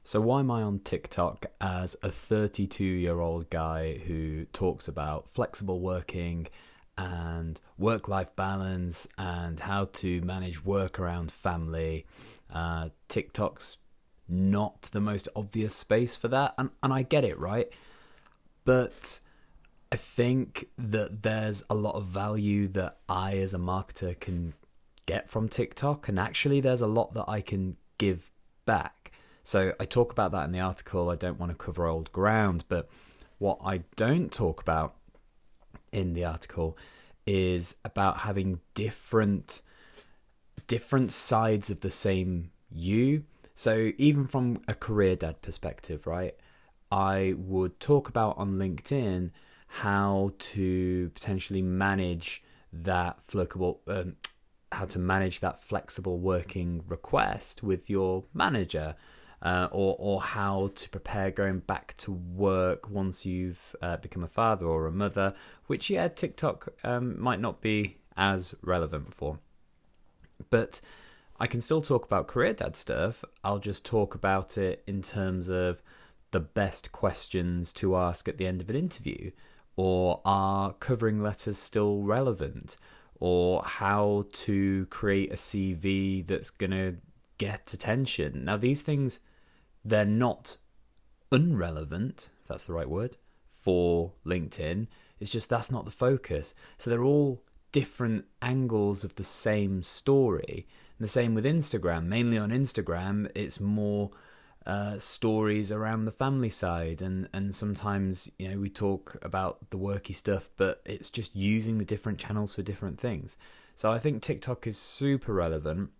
So why am I on TikTok as a 32-year-old guy who talks about flexible working and work-life balance and how to manage work around family? TikTok's not the most obvious space for that, and I get it, right? But I think that there's a lot of value that I as a marketer can get from TikTok, and actually there's a lot that I can give back. So I talk about that in the article. I don't want to cover old ground, but what I don't talk about in the article is about having different sides of the same you. So even from a career dad perspective, right, I would talk about on LinkedIn how to potentially manage that flexible working request with your manager, or how to prepare going back to work once you've become a father or a mother, which TikTok might not be as relevant for. But I can still talk about career dad stuff. I'll just talk about it in terms of the best questions to ask at the end of an interview, or are covering letters still relevant, or how to create a CV that's going to get attention. Now, these things, they're not unrelevant, if that's the right word, for LinkedIn. It's just that's not the focus. So they're all different angles of the same story. And the same with Instagram. Mainly on Instagram, it's more stories around the family side, and sometimes we talk about the worky stuff, but it's just using the different channels for different things. So I think TikTok is super relevant.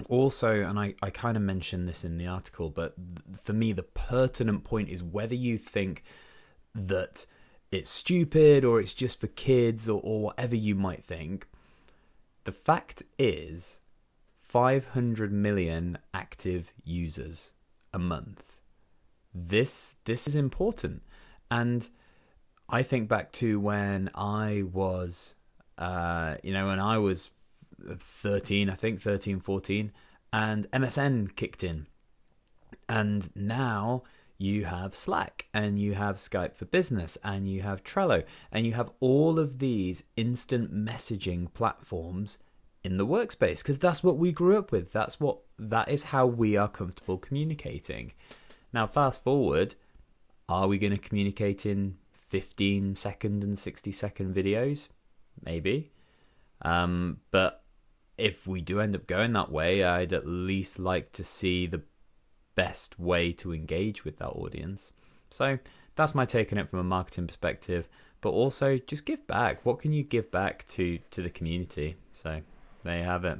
Also, and I kind of mentioned this in the article, but for me the pertinent point is whether you think that it's stupid or it's just for kids, or whatever you might think. The fact is 500 million active users a month. This is important. And I think back to when I was when I was 13, 14, and MSN kicked in. And now you have Slack, and you have Skype for Business, and you have Trello, and you have all of these instant messaging platforms in the workspace, because that's what we grew up with. That is how we are comfortable communicating. Now, fast forward, are we going to communicate in 15-second and 60-second videos? Maybe. But if we do end up going that way, I'd at least like to see the best way to engage with that audience. So that's my take on it from a marketing perspective, but also just give back. What can you give back to the community? So there you have it.